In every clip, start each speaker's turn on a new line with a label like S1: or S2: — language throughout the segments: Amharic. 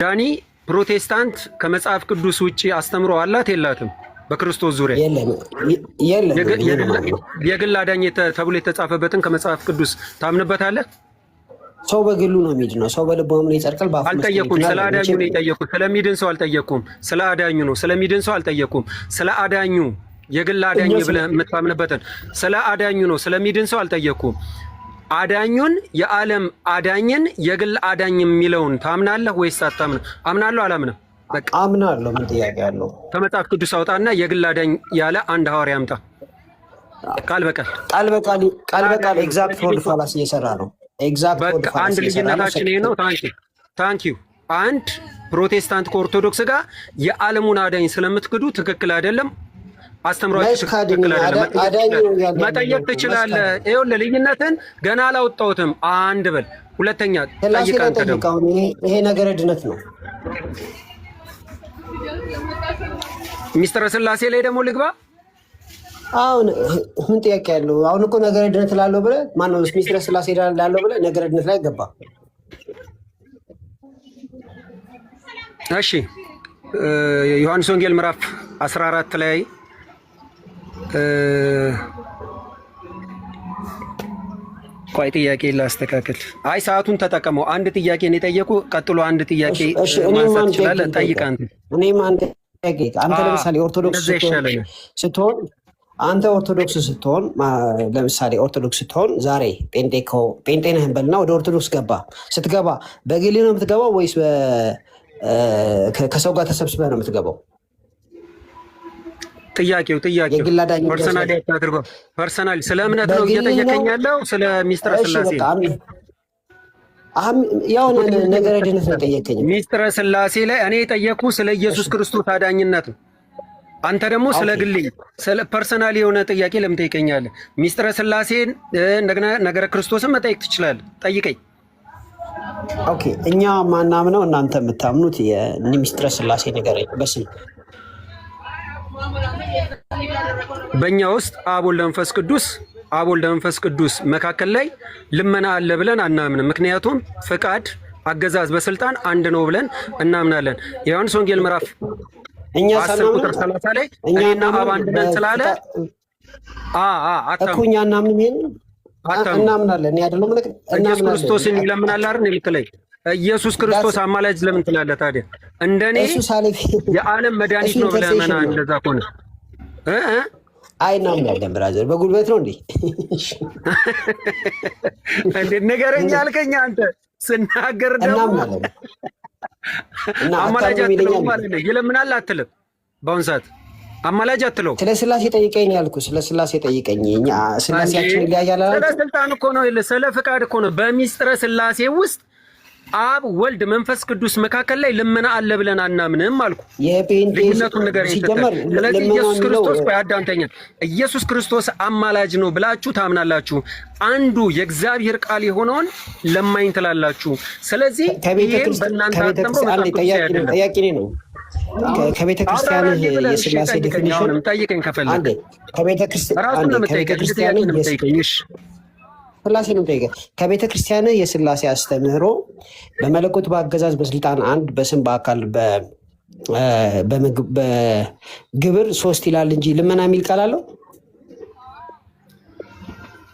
S1: ዳኒ ፕሮቴስታንት ከመጽሐፍ ቅዱስ ውጪ አስተምሮ አላት የላትም? በክርስቶስ ዙሪያ የግል አዳኝ ተብሎ የተጻፈበትን ከመጽሐፍ ቅዱስ ታምንበታለህ?
S2: ሰው በግሉ ነው የሚድነው። ሰው በልቡ አምኖ ይጸድቃል።
S1: አልጠየኩም። ስለ አዳኙ ነው የጠየኩት። ስለሚድን ሰው አልጠየኩም። ስለ አዳኙ ነው። ስለሚድን ሰው አልጠየኩም። ስለ አዳኙ የግል አዳኝ ብለህ የምታምንበትን ስለ አዳኙ ነው። ስለሚድን ሰው አልጠየኩም። አዳኙን የዓለም አዳኝን የግል አዳኝ የሚለውን ታምናለህ ወይስ አታምንም? አምናለሁ አላምንም?
S2: በቃ አምናለሁ። ምን ጥያቄ አለው?
S1: ከመጽሐፍ ቅዱስ አውጣና የግል አዳኝ ያለ አንድ ሐዋርያ አምጣ። ቃል በቃል ኤግዛክት ፎርድ ፋላሲ እየሰራ ነው። ኤግዛክት ፎርድ ፋላሲ አንድ ልዩነታችን ይሄ ነው። ታንኪዩ አንድ ፕሮቴስታንት ከኦርቶዶክስ ጋር የዓለሙን አዳኝ ስለምትክዱ ትክክል አይደለም። አስተምሯችሁ ትክክል አይደለም። መጠየቅ ትችላለህ። ይኸውልህ ልዩነትን ገና አላወጣሁትም። አንድ በል። ሁለተኛ ጠይቅ። አንተ ደግሞ
S2: ይሄ ነገረ ድነት ነው።
S1: ሚስጥረ ስላሴ ላይ ደግሞ ልግባ።
S2: አሁን ምን ጥያቄ ያለው? አሁን እኮ ነገረ ድነት ላለው ብለህ ማነው ሚስጥረ ስላሴ ላለው ብለህ ነገረ ድነት ላይ ገባ።
S1: እሺ ዮሐንስ ወንጌል ምዕራፍ 14 ላይ ቆይ ጥያቄ ላስተካክል። አይ ሰዓቱን ተጠቀመው። አንድ ጥያቄ ነው የጠየቁ። ቀጥሎ አንድ ጥያቄ ማንሳት ትችላለህ። ጠይቅ አንተ።
S2: እኔም አንድ ጥያቄ አንተ ለምሳሌ ኦርቶዶክስ ስትሆን አንተ ኦርቶዶክስ ስትሆን ለምሳሌ ኦርቶዶክስ ስትሆን ዛሬ ጴንጤ ነህ እንበልና ወደ ኦርቶዶክስ ገባ። ስትገባ በግል ነው የምትገባው ወይስ ከሰው ጋር ተሰብስበህ ነው የምትገባው?
S1: ጥያቄው ፐርሰናል ስለ እምነት ነው እየጠየቀኝ ያለው? ስለ ሚስጥረ ስላሴ
S2: ያው ነገረ ድነት ነው የጠየቀኝ።
S1: ሚስጥረ ስላሴ ላይ እኔ የጠየኩ ስለ ኢየሱስ ክርስቶስ አዳኝነት ነው። አንተ ደግሞ ስለ ግል ስለ ፐርሰናል የሆነ ጥያቄ ለምን ጠይቀኛለህ? ሚስጥረ ስላሴን እንደገና ነገረ ክርስቶስን መጠየቅ ትችላለህ። ጠይቀኝ።
S2: ኦኬ እኛ ማናምነው እናንተ የምታምኑት የሚስጥረ ስላሴ ነገር በስም
S1: በእኛ ውስጥ አብ ወልድ መንፈስ ቅዱስ መካከል ላይ ልመና አለ ብለን አናምንም። ምክንያቱም ፍቃድ፣ አገዛዝ በስልጣን አንድ ነው ብለን እናምናለን። ዮሐንስ ወንጌል ምዕራፍ 10 ቁጥር 30 ላይ እኔና አብ አንድ ነን ስላለ
S2: እኛ እናምናለን። ያደለው ማለት
S1: ኢየሱስ ክርስቶስን ይለምናል አይደል የምትለኝ? ኢየሱስ ክርስቶስ አማላጅ ለምን ትላለህ ታዲያ? እንደኔ የዓለም መድኃኒት ነው ብለህ መና እንደዛ ከሆነ
S2: እናምናለን። ብራዘር በጉልበት ነው እንዴ?
S1: ንገረኝ አልከኝ አንተ። ስናገር ደግሞ አማላጅ አትለውም ማለት ነው። ይለምናል አትልም። በአሁን ሰዓት አማላጅ አትለው።
S2: ስለ ስላሴ ጠይቀኝ ያልኩህ። ስለ ስላሴ ጠይቀኝ። ስላሴያችን ይለያያል።
S1: ስለ ስልጣን እኮ ነው፣ ስለ ፍቃድ እኮ ነው። በሚስጥረ ስላሴ ውስጥ አብ ወልድ መንፈስ ቅዱስ መካከል ላይ ልመና አለ ብለን አናምንም አልኩ። ልዩነቱን ንገረኝ። ስለዚህ ኢየሱስ ክርስቶስ አዳምጠኝ። ኢየሱስ ክርስቶስ አማላጅ ነው ብላችሁ ታምናላችሁ። አንዱ የእግዚአብሔር ቃል የሆነውን ለማኝ ትላላችሁ። ስለዚህ ይሄን በእናንተ አስተምሮ
S2: ጠያቂ ነው። ከቤተ ክርስቲያን የስላሴ ዴፊኒሽን
S1: ጠይቀኝ ከፈለግ
S2: ከቤተ ክርስቲያን ስላሴ ነው ጠይቀ። ከቤተ ክርስቲያን የስላሴ አስተምህሮ በመለኮት በአገዛዝ በስልጣን አንድ በስም በአካል በግብር ሶስት ይላል እንጂ ልመና የሚል ቃል አለው?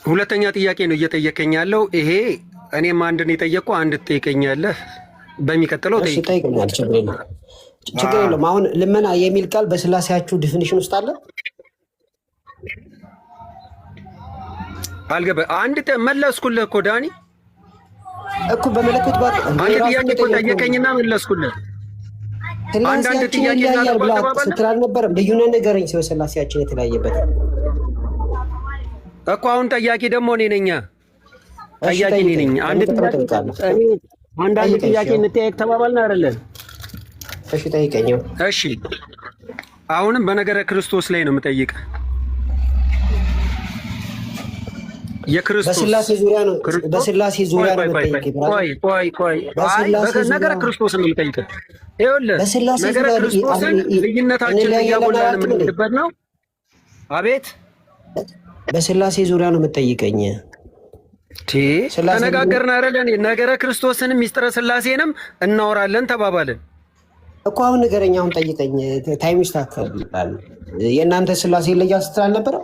S1: ሁለተኛ ጥያቄ ነው እየጠየቀኝ ያለው ይሄ። እኔም አንድ ነው የጠየቅኩ፣ አንድ ትጠይቀኛለህ። በሚቀጥለው
S2: ጠይቀኛል። ችግር የለውም። አሁን ልመና የሚል ቃል በስላሴያችሁ ዲፊኒሽን ውስጥ አለ?
S1: አልገባ አንድ መለስኩልህ እኮ ዳኒ
S2: እኮ በመለኮት
S1: አንድ ጥያቄ እኮ ጠየቀኝና መለስኩልህ። አንዳንድ ጥያቄ
S2: ስትል አልነበረም? ልዩነት ንገረኝ። ስላሴያችን የተለያየበት
S1: እኮ አሁን ጠያቂ ደግሞ እኔ ነኝ። ጠያቂ እኔ ነኝ። አንዳንድ ጥያቄ እንጠያየቅ ተባባልን አይደለን?
S2: እሺ ጠይቀኝ።
S1: እሺ አሁንም በነገረ ክርስቶስ ላይ ነው የምጠይቅህ።
S2: በስላሴ ዙሪያ ነው። በስላሴ ዙሪያ ነው የምጠይቅህ።
S1: ቆይ ነገረ ክርስቶስ ነው የምጠይቅህ። ይኸውልህ ነገረ ክርስቶስን ልዩነታችን እያጎላን የምንሄድበት ነው። አቤት
S2: በስላሴ ዙሪያ ነው የምጠይቀኝ።
S1: ተነጋገርን አይደል? ነገረ ክርስቶስንም ሚስጥረ ስላሴንም እናወራለን ተባባልን
S2: እኮ። አሁን ንገረኝ፣ አሁን ጠይቀኝ። ታይም ይስተካከላል። የእናንተ ስላሴ ይለያል ስትል አልነበረ?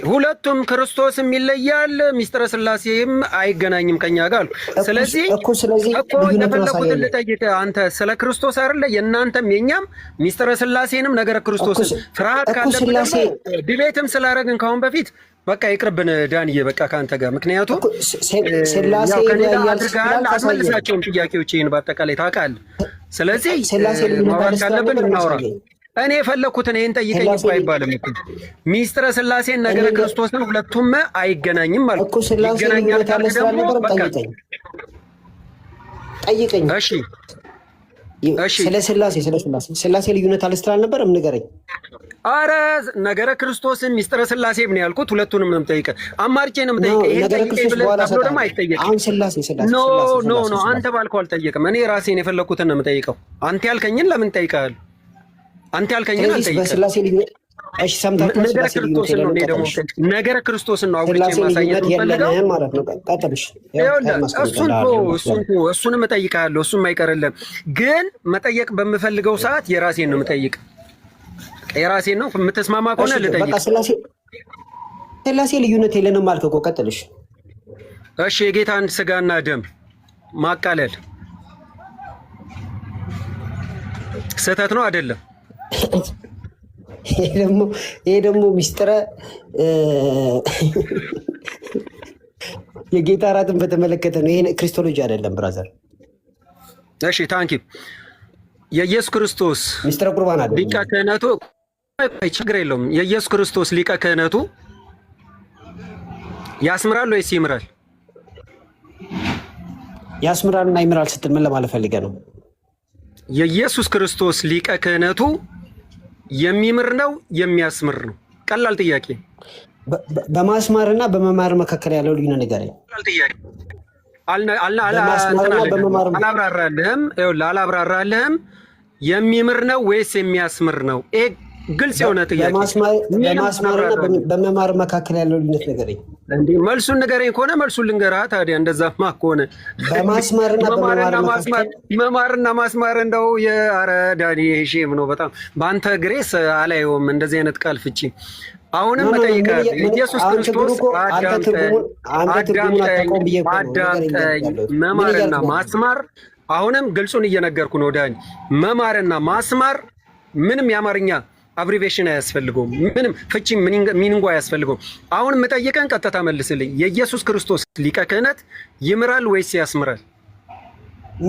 S1: ሁለቱም ክርስቶስም ይለያል፣ ሚስጥረ ስላሴም አይገናኝም ከኛ ጋር። ስለዚህ የፈለኩትን ልጠይቅ። አንተ ስለ ክርስቶስ አይደለ? የእናንተም የኛም ሚስጥረ ስላሴንም ነገረ ክርስቶስን ፍርሃት ካለብን ዲቤትም ስላደረግን ካሁን በፊት በቃ ይቅርብን ዳንዬ፣ በቃ ከአንተ ጋር ምክንያቱም አልመልሳቸውም ጥያቄዎችን በአጠቃላይ ታውቃለህ። ስለዚህ ማውራት ካለብን እናውራ። እኔ የፈለኩትን ይሄን ጠይቀኝ እኮ አይባልም እኮ። ሚስጥረ ስላሴን ነገረ ክርስቶስን ሁለቱም አይገናኝም ማለት
S2: እኮ። ይገናኛል ካለ ደግሞ በቃ ጠይቀኝ። እሺ ስለ ስላሴ ልዩነት አለ ስትል አልነበረም? ንገረኝ።
S1: አረ ነገረ ክርስቶስን ሚስጥረ ስላሴ ምን ያልኩት ሁለቱንም ነው የምጠይቀህ። አማርጬ ነው የምጠይቀህ። ይሄን ጠይቀኝ ብለህ ታብሎ ደግሞ አይጠየቅም።
S2: አሁን ስላሴ
S1: ኖ አንተ ባልከው አልጠየቅም። እኔ ራሴን የፈለኩትን ነው የምጠይቀው። አንተ ያልከኝን ለምን ጠይቀሃል? አንተ ያልከኝን አልጠይቅም።
S2: በስላሴ ልዩነት እሺ፣ ሰምታችሁ
S1: ነገረ ክርስቶስን ነው አውርቼ ማሳየት
S2: የለንም ማለት ነው። ቀጥልሽ።
S1: እሱንም እጠይቅሃለሁ፣ እሱም አይቀርልም። ግን መጠየቅ በምፈልገው ሰዓት የራሴን ነው የምጠይቅ። የራሴን ነው የምትስማማ ከሆነ ልጠይቅ።
S2: ስላሴ ልዩነት የለንም አልክ እኮ። ቀጥልሽ።
S1: እሺ፣ የጌታን ስጋና ደም ማቃለል ስህተት ነው አይደለም?
S2: ይሄ ደግሞ ሚስጥረ የጌታ እራትን በተመለከተ ነው። ይሄ ክሪስቶሎጂ አይደለም ብራዘር።
S1: እሺ ታንኪ። የኢየሱስ ክርስቶስ
S2: ሚስጥረ ቁርባን አይደለም።
S1: ሊቀ ክህነቱ ችግር የለውም። የኢየሱስ ክርስቶስ ሊቀ ክህነቱ ያስምራል ወይስ ይምራል?
S2: ያስምራልና ይምራል ስትል ምን ለማለት ፈልገህ ነው?
S1: የኢየሱስ ክርስቶስ ሊቀ ክህነቱ የሚምር ነው የሚያስምር ነው? ቀላል ጥያቄ።
S2: በማስማርና በመማር መካከል ያለው ልዩነት ንገረኝ።
S1: አላብራራልህም። የሚምር ነው ወይስ የሚያስምር ነው? ይሄ ግልጽ የሆነ ጥያቄ።
S2: በማስማርና በመማር መካከል ያለው ልዩነት ንገረኝ።
S1: መልሱን ንገረኝ ከሆነ መልሱን ልንገርህ። ታዲያ እንደዛማ ከሆነ መማርና ማስማር እንደው የኧረ ዳኒ ሼም ነው በጣም። በአንተ ግሬስ አላየውም እንደዚህ አይነት ቃል ፍቺ። አሁንም እጠይቃለሁ። ኢየሱስ ክርስቶስ አዳምጠኝ። መማርና ማስማር አሁንም ግልጹን እየነገርኩ ነው ዳኒ። መማርና ማስማር ምንም የአማርኛ አብሪቬሽን አያስፈልገውም። ምንም ፍቺ ሚኒንጎ አያስፈልገውም። አሁን የምጠይቀን ቀጥታ መልስልኝ። የኢየሱስ ክርስቶስ ሊቀ ክህነት ይምራል ወይስ ያስምራል?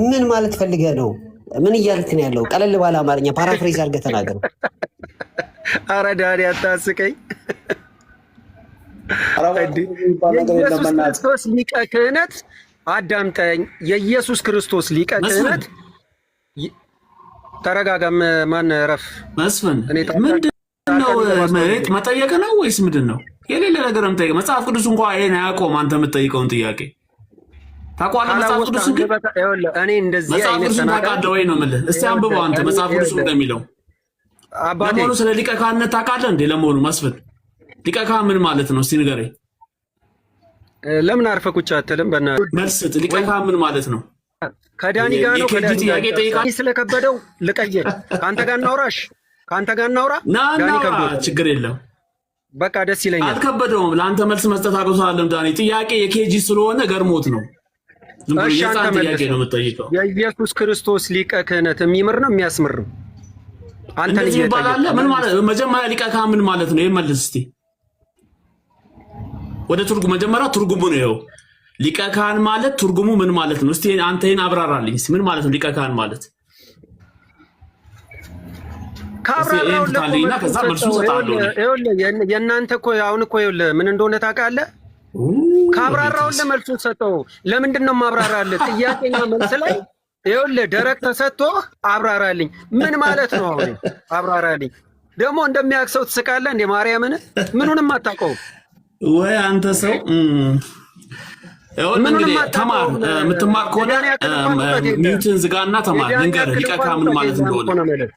S2: ምን ማለት ፈልገህ ነው? ምን እያልክ ነው ያለው? ቀለል ባለ አማርኛ ፓራፍሬዝ አድርገህ ተናገር።
S1: አረ ዳኒ አታስቀኝ። የኢየሱስ ክርስቶስ ሊቀ ክህነት አዳምጠኝ። የኢየሱስ ክርስቶስ ሊቀ ክህነት ተረጋጋም። ማን ረፍ
S3: መስፍን ምንድን ነው መጠየቅ ነው ወይስ ምንድን ነው? የሌለ ነገር የምጠይቀው መጽሐፍ ቅዱስ እንኳ ይሄን አያውቀውም። አንተ የምትጠይቀውን ጥያቄ ታውቀዋለህ? መጽሐፍ ቅዱስ ግን
S1: እኔ እንደዚህ
S3: መጽሐፍ ቅዱስ ታውቃለህ ወይ ነው የምልህ። እስቲ አንብበው አንተ መጽሐፍ ቅዱስ እንደሚለው። ለመሆኑ ስለ ሊቀ ካህንነት ታውቃለህ እንዴ? ለመሆኑ መስፍን ሊቀ ካህን ምን ማለት ነው? እስቲ ንገረኝ።
S1: ለምን አርፈህ ቁጭ አትልም? በእናትህ
S3: መልስ። ሊቀ ካህን ምን ማለት ነው?
S1: ከዳኒ ጋር ነው። ጥያቄ ጠይቃለህ ስለከበደው ልቀይር። ከአንተ ጋር እናውራሽ። ከአንተ ጋር እናውራ። ዳኒ ከበደው
S3: ችግር የለም
S1: በቃ ደስ ይለኛል።
S3: አልከበደውም። ለአንተ መልስ መስጠት አቅቶታል ዳኒ። ጥያቄ የኬጂ ስለሆነ ገርሞት ነው።
S1: እሺ አንተ ጥያቄ ነው የምጠይቀው። የኢየሱስ ክርስቶስ ሊቀ ክህነት የሚምር ነው የሚያስምር ነው? አንተ ልጅ
S3: ይባላል። ምን ማለት መጀመሪያ ሊቀ ካህን ምን ማለት ነው? ይመልስ እስቲ ወደ ትርጉም። መጀመሪያ ትርጉሙ ነው ይኸው። ሊቀ ካህን ማለት ትርጉሙ ምን ማለት ነው? እስቲ አንተ ይሄን አብራራልኝ። ምን ማለት ነው ሊቀ ካህን ማለት?
S1: ካብራራውልና ከዛ መልሱ ሰጣለሁ። የእናንተ እኮ አሁን እኮ ይኸውልህ ምን እንደሆነ ታውቃለህ? ካብራራውልህ መልሱን ሰጠው። ለምንድን ነው የማብራራልህ? ጥያቄና መልስ ላይ ይኸውልህ ደረቅ ተሰጥቶ አብራራልኝ። ምን ማለት ነው? አሁን አብራራልኝ። ደግሞ እንደሚያውቅ ሰው ትስቃለህ እንደ ማርያምን። ምኑንም አታውቀውም
S3: ወይ አንተ ሰው። ተማር። የምትማር ከሆነ ሚዩትን ዝጋና ተማር። ልንገርህ ሊቀ ካህን ምን ማለት እንደሆነ።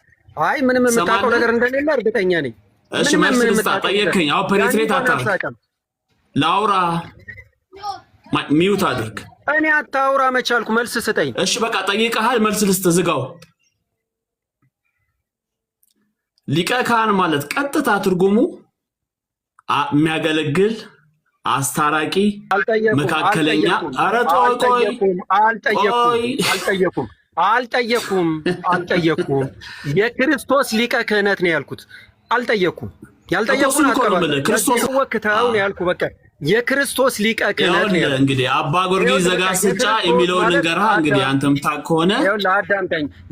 S1: አይ ምንም የምታውቀው ነገር እንደሌለ እርግጠኛ ነኝ።
S3: እሺ መልስ ልስጣ። ጠየቅከኝ። አሁን ፔኔትሬት አታርግ። ላውራ ሚውት አድርግ።
S1: እኔ አታውራ መቻልኩ መልስ ስጠኝ።
S3: እሺ በቃ ጠይቀሃል፣ መልስ ልስጥ። ዝጋው። ሊቀ ካህን ማለት ቀጥታ ትርጉሙ የሚያገለግል አስታራቂ፣ መካከለኛ። ኧረ ቆይ
S1: አልጠየኩም። የክርስቶስ ሊቀ ክህነት ነው ያልኩት። አልጠየኩም። ያልጠየኩን ክርስቶስ ወክተው ነው ያልኩ። በቃ የክርስቶስ ሊቀ ክህነት ነው።
S3: እንግዲህ አባ ጊዮርጊስ ዘጋስጫ የሚለውን ልንገርህ። እንግዲህ አንተም ታከሆነ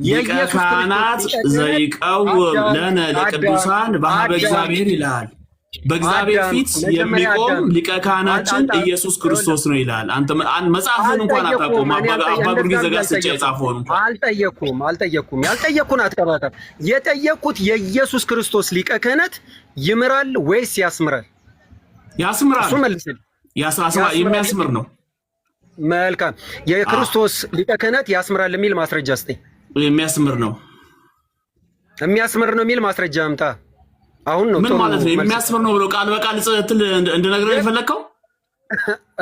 S3: ሊቀ ካህናት ዘይቀውም ለነ ለቅዱሳን በኀበ እግዚአብሔር ይላል። በእግዚአብሔር ፊት የሚቆም ሊቀ ካህናችን ኢየሱስ ክርስቶስ ነው ይላል። አንተ መጽሐፉን እንኳን አታውቀውም። አባ ጊዮርጊስ ዘጋስጫ የጻፈውን እንኳን
S1: አልጠየኩም። ያልጠየኩን አትቀባጠር። የጠየኩት የኢየሱስ ክርስቶስ ሊቀ ክህነት ይምራል ወይስ ያስምራል?
S3: ያስምራል።
S1: እሱ መልስልኝ።
S3: የሚያስምር ነው።
S1: መልካም። የክርስቶስ ሊቀ ክህነት ያስምራል የሚል ማስረጃ ስጠኝ።
S3: የሚያስምር ነው
S1: የሚል ማስረጃ አምጣ። አሁን ነው
S3: ምን ማለት ነው? የሚያስምር ነው ብሎ ቃል በቃል ጽትል እንድነግረው የፈለከው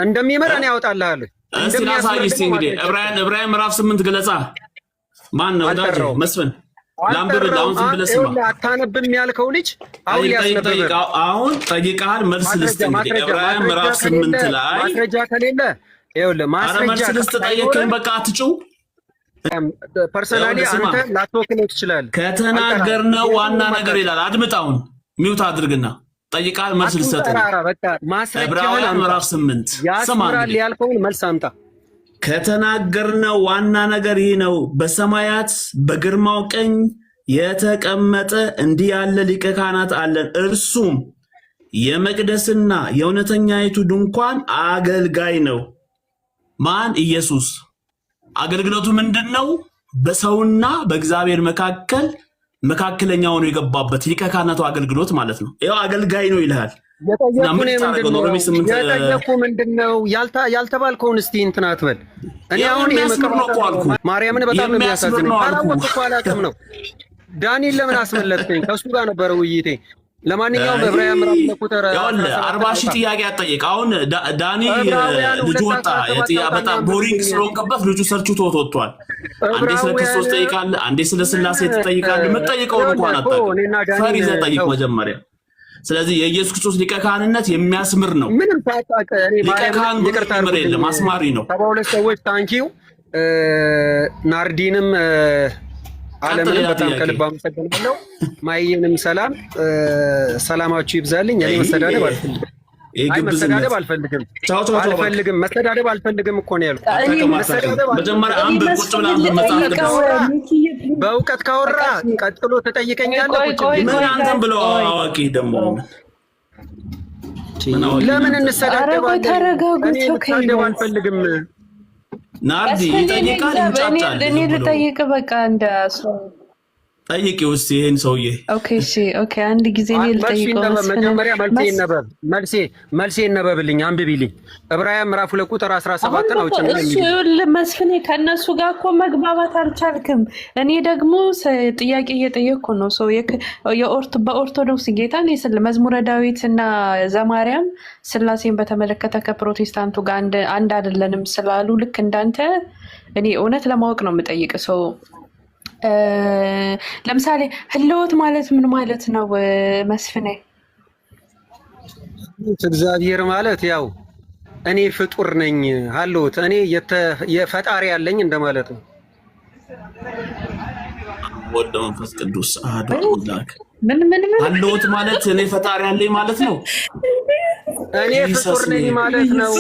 S1: እንደሚምር እኔ ያወጣልሃለሁ።
S3: እስቲ ላሳይ። እስቲ እንግዲህ ዕብራውያን ምዕራፍ 8 ገለጻ ማን ነው? ወዳጅ መስፍን ላምብር። አሁን ዝም ብለህ ስማ።
S1: አታነብም ያልከው ልጅ አሁን ያስነበበ
S3: አሁን ጠይቀሃል፣ መልስ ልስጥ። እንግዲህ ዕብራውያን ምዕራፍ 8 ላይ
S1: ማስረጃ ከሌለ ይኸውልህ ማስረጃ
S3: መልስ ልስጥ። ጠየቅን፣ በቃ አትጩው።
S1: ፐርሰናሊ አንተ ላትወክለው ትችላለህ።
S3: ከተናገርነው ዋና ነገር ይላል። አድምጥ። አሁን ሚውት አድርግና ጠይቃል፣ መልስ ልሰጥ። ዕብራውያን ምዕራፍ 8
S1: ያስምራል ያልከውን መልስ አምጣ።
S3: ከተናገርነው ዋና ነገር ይህ ነው። በሰማያት በግርማው ቀኝ የተቀመጠ እንዲህ ያለ ሊቀ ካህናት አለን፣ እርሱም የመቅደስና የእውነተኛይቱ ድንኳን አገልጋይ ነው። ማን? ኢየሱስ። አገልግሎቱ ምንድን ነው? በሰውና በእግዚአብሔር መካከለኛ ሆኖ የገባበት ሊቀ ካህናቱ አገልግሎት ማለት ነው። ይኸው አገልጋይ ነው ይልሃል።
S1: የጠየቁ ምንድን ነው? ያልተባልከውን እስቲ እንትን አትበል። እኔ አሁን ማርያምን በጣም ነው የሚያሳዝነኝ። ካላወቅኩ እኮ አላውቅም ነው። ዳኒን ለምን አስመለጥከኝ? ከእሱ ጋር ነበረ ውይይቴ። ለማንኛውም በዕብራውያን ምዕራፍ ቁጥር
S3: 40,000 ጥያቄ አትጠይቅ። አሁን ዳኒ ልጁ ወጣ። በጣም ቦሪንግ ስለሆንከበት ልጁ ሰርችቶ ወጥቷል። አንዴ ስለ ክርስቶስ ትጠይቃለህ፣ አንዴ ስለ ስላሴ ትጠይቃለህ። የምትጠይቀውን እንኳን አታውቅም። ፈር ይዘህ ጠይቅ መጀመሪያ። ስለዚህ የኢየሱስ ክርስቶስ ሊቀ ካህንነት የሚያስምር ነው።
S1: ምንም ታጣቀ
S3: ሊቀ ካህን ምር የለም፣ አስማሪ ነው።
S1: 72 ሰዎች ታንኪው። ናርዲንም ዓለምንም በጣም ከልብ አመሰግናለሁ። ማየንም ሰላማችሁ ይብዛልኝ። እኔ መሰዳደብ አልፈልግም። መሰዳደብ አልፈልግም እኮ ነው ያልኩት።
S3: መጀመሪያ አንብብ፣ ቁጭ ብለህ አንብብ መጽሐፍ ቅዱስ።
S1: በእውቀት ካወራ ቀጥሎ ትጠይቀኛለህ።
S3: ምን አንተም ብለው አዋቂ ደግሞ
S1: ለምን እንሰዳደባለን? እኔ መሰዳደብ አልፈልግም።
S3: ናርዲ ይጠይቃል፣ ይንጫጫል።
S4: እኔ ልጠይቅ በቃ እንደሱ
S3: ጠይቂ ውስጥ ይሄን ሰውዬ።
S4: ኦኬ እሺ፣ ኦኬ። አንድ ጊዜ እኔ ልጠይቀው።
S1: መጀመሪያ መልሴ ይነበብልኝ፣ አንብቢልኝ። ዕብራውያን ምዕራፍ 2 ቁጥር 17 ነው።
S4: መስፍኔ ከእነሱ ጋር እኮ መግባባት አልቻልክም። እኔ ደግሞ ጥያቄ እየጠየቅኩ ነው። በኦርቶዶክስ ጌታን መዝሙረ ዳዊት እና ዘማርያም ስላሴን በተመለከተ ከፕሮቴስታንቱ ጋር አንድ አይደለንም ስላሉ ልክ እንዳንተ እኔ እውነት ለማወቅ ነው የምጠይቅ ሰው። ለምሳሌ ህልወት ማለት ምን ማለት ነው መስፍኔ?
S1: እግዚአብሔር ማለት ያው እኔ ፍጡር ነኝ። ህልወት እኔ የፈጣሪ ያለኝ እንደማለት ነው።
S3: ወደ መንፈስ ቅዱስ አሐዱ አምላክ። ህልወት ማለት እኔ ፈጣሪ ያለኝ ማለት ነው።
S1: እኔ ፍጡር ነኝ ማለት ነው።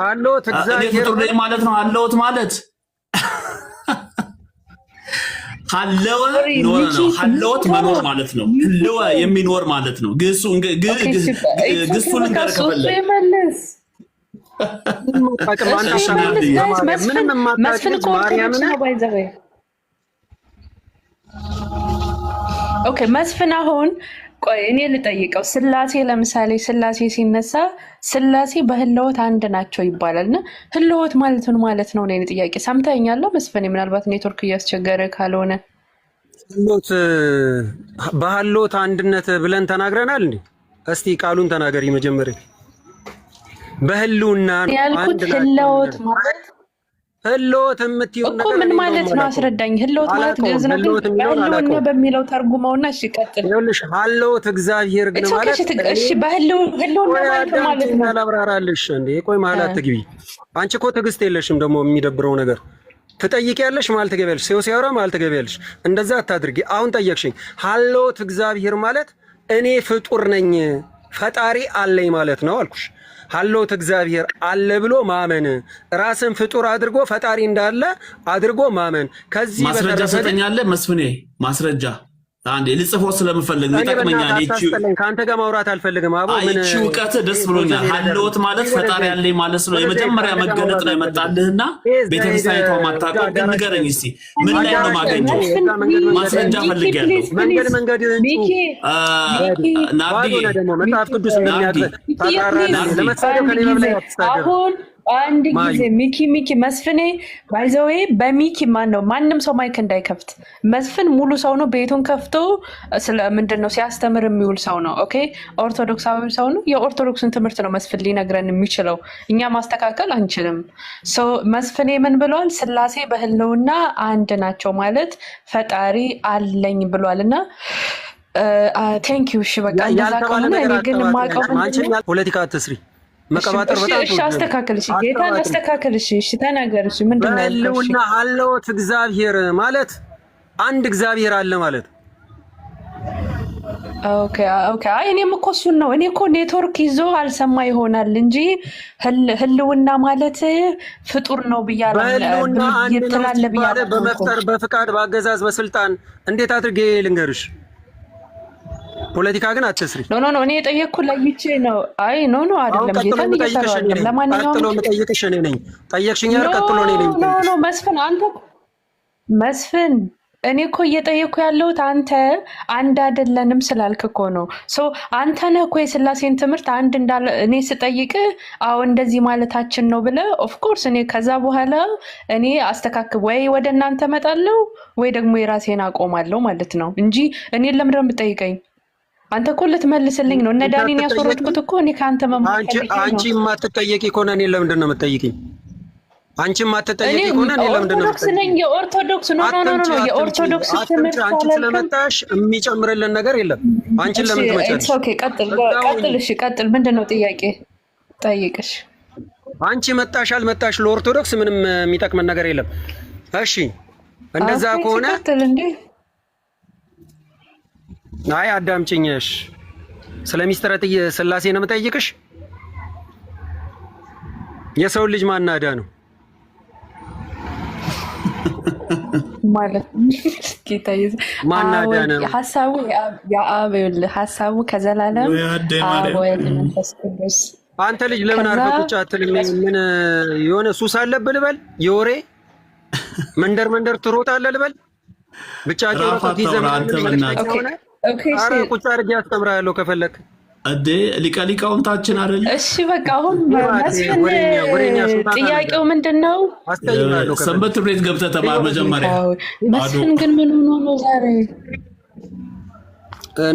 S1: ህልወት እግዚአብሔር
S3: እኔ ፍጡር ነኝ ማለት ነው። ህልወት ማለት ሀለወት መኖር ማለት ነው። ህልወ የሚኖር ማለት ነው። ግሱን ጋር ከፈለግ
S4: መስፍን አሁን ቆይ እኔ ልጠይቀው። ስላሴ ለምሳሌ ስላሴ ሲነሳ ስላሴ በህልወት አንድ ናቸው ይባላል እና ህልወት ማለት ምን ማለት ነው? እኔ ጥያቄ ሰምተኛለሁ መስፍን፣ ምናልባት ኔትወርክ እያስቸገረ ካልሆነ።
S1: በህልወት አንድነት ብለን ተናግረናል እንዴ? እስቲ ቃሉን ተናገሪ መጀመሪያ። በህልውና
S4: ያልኩት ህልውት ማለት
S1: ህልውት የምትይው
S4: ነገር እኮ ምን ማለት ነው? አስረዳኝ። ህልውት ማለት ግዕዝ ነው። በህልውና በሚለው ተርጉመውና እሺ ቀጥል።
S1: ይኸውልሽ ህልውት እግዚአብሔር ግን ማለት
S4: እሺ በህልውና ማለት ነው።
S1: አላብራራልሽ እንዴ? ቆይ ማለት አትግቢ። አንቺ እኮ ትዕግስት የለሽም። ደግሞ የሚደብረው ነገር ትጠይቂያለሽ ማለት ትገቢያለሽ። ሰው ሲያወራ ማለት ትገቢያለሽ። እንደዛ አታድርጊ። አሁን ጠየቅሽኝ። ህልውት እግዚአብሔር ማለት እኔ ፍጡር ነኝ ፈጣሪ አለኝ ማለት ነው አልኩሽ። ሀሎት እግዚአብሔር አለ ብሎ ማመን ራስን ፍጡር አድርጎ ፈጣሪ እንዳለ አድርጎ ማመን። ከዚህ
S3: ማስረጃ ሰጠኛለህ መስፍኔ? ማስረጃ አንዴ ልጽፎ ስለምፈልግ ይጠቅመኛል።
S1: ከአንተ ጋር ማውራት አልፈልግም። አቦ
S3: ምን እቺ እውቀት ደስ ብሎኛል። ሀሎት ማለት ፈጣሪ አለኝ ማለት ነው። የመጀመሪያ መገለጥ ነው የመጣልህና ቤተክርስቲያኒቷ ማታውቀው ግን ንገረኝ እስቲ ምን ላይ ነው ማገኘው? ማስረጃ ፈልጌያለሁ።
S1: መንገድ
S3: ናብዲ
S1: መጽሐፍ ቅዱስ እንደሚያቀርብ ታጣራለህ። ለመሳደብ ከኔ መብለጥ አትሳደብ።
S4: አንድ ጊዜ ሚኪ መስፍኔ ባይዘዌ በሚኪ ማንም ሰው ማይክ እንዳይከፍት። መስፍን ሙሉ ሰው ነው። ቤቱን ከፍቶ ስለ ምንድነው ሲያስተምር የሚውል ሰው ነው። ኦኬ ኦርቶዶክሳዊ ሰው ነው። የኦርቶዶክስን ትምህርት ነው መስፍን ሊነግረን የሚችለው። እኛ ማስተካከል አንችልም። መስፍኔ ምን ብሏል? ስላሴ በህልውና አንድ ናቸው ማለት ፈጣሪ አለኝ ብሏልና ቴንክ ዩ። እሺ በቃ እንደዛ ከሆነ እኔ ግን ማቀው
S1: ፖለቲካ አትስሪ። መቀባጠር በጣም
S4: እሺ አስተካክልሽ፣ ጌታን አስተካክልሽ። እሺ ተናገርሽ። ምንድነው
S1: ህልውና ሀሎት እግዚአብሔር ማለት አንድ እግዚአብሔር አለ ማለት።
S4: ኦኬ አይ እኔም እኮ እሱን ነው። እኔ እኮ ኔትወርክ ይዞ አልሰማ ይሆናል እንጂ ህልውና ማለት ፍጡር ነው ብያለሁ።
S1: ህልውና አንድ ነው በመፍጠር በፍቃድ በአገዛዝ በስልጣን እንዴት አድርጌ ልንገርሽ? ፖለቲካ ግን አትስሪ።
S4: ኖ እኔ የጠየቅኩ ለይቼ ነው። አይ ኖ አይደለም። ጌታን እየሰራሁ አይደለም። ለማንኛውም
S1: ቀጥሎ የምጠይቅሽ እኔ ነኝ። ጠየቅሽኝ አይደል? ቀጥሎ እኔ ነኝ።
S4: ኖ መስፍን አንተ መስፍን እኔ እኮ እየጠየቅኩ ያለሁት አንተ አንድ አይደለንም ስላልክ እኮ ነው። አንተ ነህ እኮ የስላሴን ትምህርት አንድ እንዳለ እኔ ስጠይቅ አዎ እንደዚህ ማለታችን ነው ብለህ ኦፍኮርስ እኔ ከዛ በኋላ እኔ አስተካክል ወይ ወደ እናንተ እመጣለሁ ወይ ደግሞ የራሴን አቆማለሁ ማለት ነው እንጂ እኔን ለምንድን ነው የምጠይቀኝ? አንተ እኮ ልትመልስልኝ ነው። እነ ዳኒን ያስወረድኩት እኮ እኔ ከአንተ መማር
S1: አንቺ የማትጠየቂ ከሆነ እኔ ለምንድን ነው የምትጠይቂኝ? አንቺ የማትጠየቂ ከሆነ እኔ ለምንድን ነው
S4: የምትጠይቂኝ? እኔ የኦርቶዶክስ ኖ የኦርቶዶክስ ትምህርት
S1: አንቺ ስለመጣሽ የሚጨምርልን ነገር የለም። አንቺን ለምን ትመጫለሽ?
S4: ኦኬ ቀጥል። እሺ ቀጥል። ምንድን ነው ጥያቄ? ጠይቅሽ።
S1: አንቺ መጣሽ አልመጣሽ ለኦርቶዶክስ ምንም የሚጠቅመን ነገር የለም። እሺ እንደዛ ከሆነ
S4: ቀጥል እንዴ።
S1: አይ አዳምጪኝሽ። ስለ ሚስጥረ ስላሴ ነው የምጠይቅሽ። የሰው ልጅ ማናዳ ነው
S4: ማለት ጌታ ይዘ
S1: ማናዳ ነው
S4: ሀሳቡ ከዘላለም አብ ወልድ መንፈስ ቅዱስ።
S1: አንተ ልጅ ለምን አርፈህ ቁጭ አትልም? ምን የሆነ ሱስ አለብህ ልበል? የወሬ መንደር ትሮጣለህ ልበል? ብቻ ጨረታ ይዘህ አረ ቁጭ አድርጌ አስተምርሃለሁ ከፈለክ
S3: እንዴ። ሊቃውንታችን አይደል?
S4: እሺ በቃ አሁን መስፍን ጥያቄው ምንድነው?
S3: ሰንበት ትምህርት ቤት ገብተህ ተማር መጀመሪያ።
S4: መስፍን ግን ምን ሆኖ ነው ዛሬ?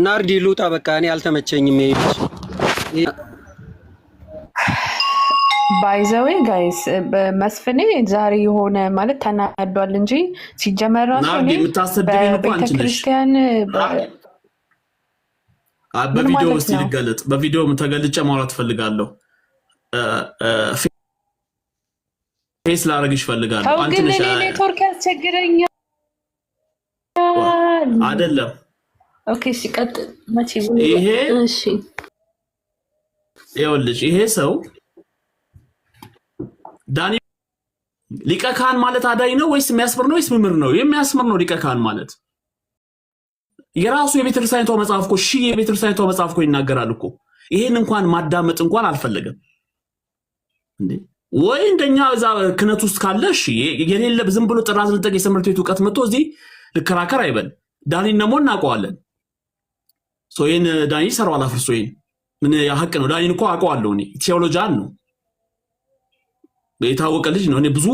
S1: ናርዲ ሉጣ በቃ እኔ አልተመቸኝም።
S4: ባይዘዌ ጋይስ መስፍኔ ዛሬ የሆነ ማለት ተናዷል እንጂ ሲጀመር ራሱ በቤተክርስቲያን
S3: በቪዲዮ ውስጥ ይገለጥ። በቪዲዮ ተገልጬ ማውራት ፈልጋለሁ። ፌስ ላደርግሽ ፈልጋለሁ።
S4: አንቺ ነሽ ኔትወርክ ያስቸግረኛል
S3: አይደለም?
S4: ኦኬ ሲቀጥል መቼ
S3: ይሄ
S4: እሺ
S3: ይኸውልሽ ይሄ ሰው ዳኒ ሊቀ ካህን ማለት አዳኝ ነው ወይስ የሚያስምር ነው ወይስ መምህር ነው? የሚያስምር ነው ሊቀ ካህን ማለት። የራሱ የቤተክርስቲያኒቷ መጽሐፍ እኮ የቤተክርስቲያኒቷ መጽሐፍ እኮ ይናገራል እኮ። ይሄን እንኳን ማዳመጥ እንኳን አልፈለገም እንዴ? ወይ እንደኛ እዛ ክህነት ውስጥ ካለሽ የሌለ ዝም ብሎ ጥራዝ ልጠቅ የትምህርት ቤት እውቀት መጥቶ እዚህ ልከራከር አይበል። ዳኒን ደግሞ እናውቀዋለን። ይሄን ዳኒ ሰራው አላፍርሶ ይሄን ምን ያህቅ ነው? ዳኒን እኮ አውቀዋለሁ እኔ ቴዎሎጂያን ነው የታወቀ ልጅ ነው። እኔ ብዙ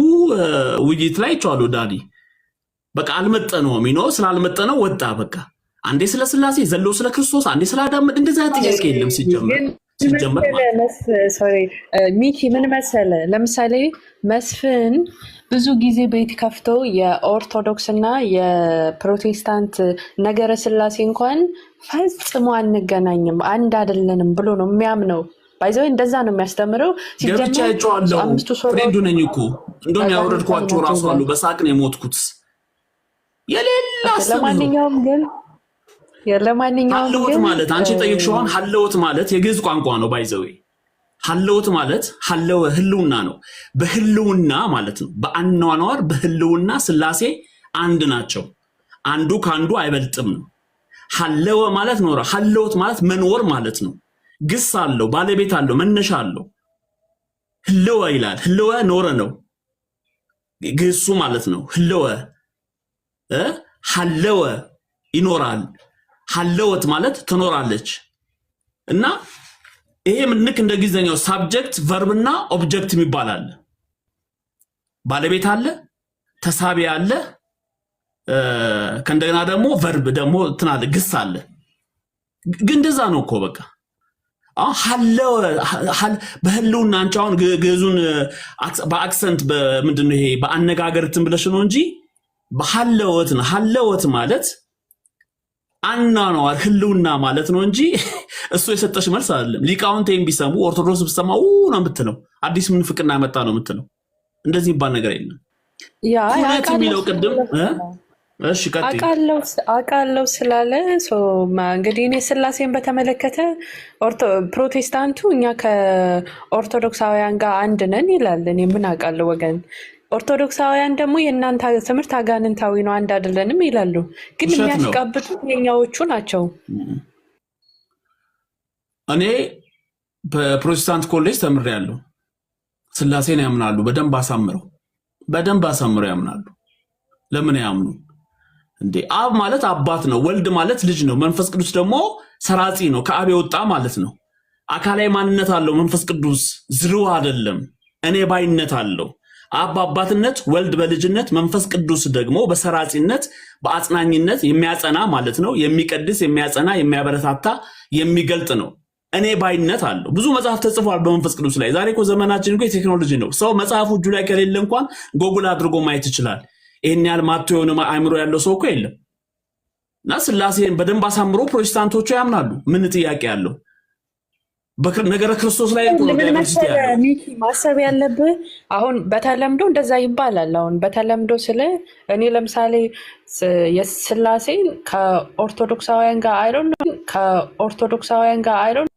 S3: ውይይት ላይ ቻለው ዳኒ በቃ አልመጠነውም ነው። ስላልመጠነው ወጣ በቃ። አንዴ ስለ ስላሴ ዘሎ ስለ ክርስቶስ፣ አንዴ ስለ አዳም እንደዛ ጥያቄ የለም። ሲጀመር
S4: ሚኪ ምን መሰለ፣ ለምሳሌ መስፍን ብዙ ጊዜ ቤት ከፍቶ የኦርቶዶክስ እና የፕሮቴስታንት ነገረ ስላሴ እንኳን ፈጽሞ አንገናኝም አንድ አይደለንም ብሎ ነው የሚያምነው። ባይዘው እንደዛ ነው የሚያስተምረው።
S3: ገብቻ አይቼዋለሁ። ፍሬንዱ ነኝ እኮ እንደውም ያወረድኳቸው ራሱ አሉ። በሳቅ ነው የሞትኩት። የሌላ
S4: ለማንኛውም ግን
S3: ሀለወት ማለት አንቺ ጠይቅሽዋን ሀለወት ማለት የግዕዝ ቋንቋ ነው። ባይዘው ሀለወት ማለት ሀለወ ህልውና ነው። በህልውና ማለት ነው። በአኗኗር በህልውና ስላሴ አንድ ናቸው። አንዱ ካንዱ አይበልጥም ነው። ሀለወ ማለት ኖረ። ሀለወት ማለት መኖር ማለት ነው። ግስ አለው፣ ባለቤት አለው፣ መነሻ አለው። ህልወ ይላል። ህልወ ኖረ ነው ግሱ ማለት ነው። ህልወ ሀለወ ይኖራል። ሀለወት ማለት ትኖራለች። እና ይሄ ምንክ እንደ ጊዜኛው ሳብጀክት ቨርብና ኦብጀክት ይባላል። ባለቤት አለ፣ ተሳቢ አለ፣ ከእንደገና ደግሞ ቨርብ ደግሞ ትናለ ግስ አለ። ግን እንደዛ ነው እኮ በቃ ሀለወ በህልውና አንቺ አሁን ግዕዙን በአክሰንት በምንድነው ይሄ በአነጋገር ብለሽ ነው እንጂ በሀለወት ነው። ሀለወት ማለት አኗኗር ህልውና ማለት ነው እንጂ እሱ የሰጠሽ መልስ አይደለም። ሊቃውንቴን ቢሰሙ ኦርቶዶክስ ብትሰማው ነው የምትለው። አዲስ ምን ፍቅና መጣ ነው የምትለው። እንደዚህ ይባል ነገር የለም።
S4: ያ
S3: ሁለት የሚለው ቅድም እሺ
S4: አቃለው ስላለ እንግዲህ እኔ ስላሴን በተመለከተ ፕሮቴስታንቱ እኛ ከኦርቶዶክሳውያን ጋር አንድ ነን ይላል። እኔ ምን አውቃለሁ ወገን። ኦርቶዶክሳውያን ደግሞ የእናንተ ትምህርት አጋንንታዊ ነው አንድ አይደለንም ይላሉ። ግን የሚያስቀብጡት የኛዎቹ ናቸው።
S3: እኔ በፕሮቴስታንት ኮሌጅ ተምሬያለሁ። ስላሴን ያምናሉ። በደንብ አሳምረው ያምናሉ። ለምን ያምኑ እንዴ? አብ ማለት አባት ነው። ወልድ ማለት ልጅ ነው። መንፈስ ቅዱስ ደግሞ ሰራጺ ነው። ከአብ የወጣ ማለት ነው። አካላዊ ማንነት አለው። መንፈስ ቅዱስ ዝርው አይደለም። እኔ ባይነት አለው። አብ አባትነት፣ ወልድ በልጅነት፣ መንፈስ ቅዱስ ደግሞ በሰራጺነት በአጽናኝነት የሚያጸና ማለት ነው። የሚቀድስ፣ የሚያጸና፣ የሚያበረታታ፣ የሚገልጥ ነው። እኔ ባይነት አለው። ብዙ መጽሐፍ ተጽፏል በመንፈስ ቅዱስ ላይ። ዛሬ እኮ ዘመናችን እኮ የቴክኖሎጂ ነው። ሰው መጽሐፉ እጁ ላይ ከሌለ እንኳን ጎግል አድርጎ ማየት ይችላል። ይሄን ያህል ማቶ የሆነ አእምሮ ያለው ሰው እኮ የለም። እና ስላሴን በደንብ አሳምሮ ፕሮቴስታንቶቹ ያምናሉ። ምን ጥያቄ ያለው? ነገረ ክርስቶስ ላይ
S4: ማሰብ ያለብህ አሁን በተለምዶ እንደዛ ይባላል። አሁን በተለምዶ ስለ እኔ ለምሳሌ የስላሴን ከኦርቶዶክሳውያን ጋር አይዶን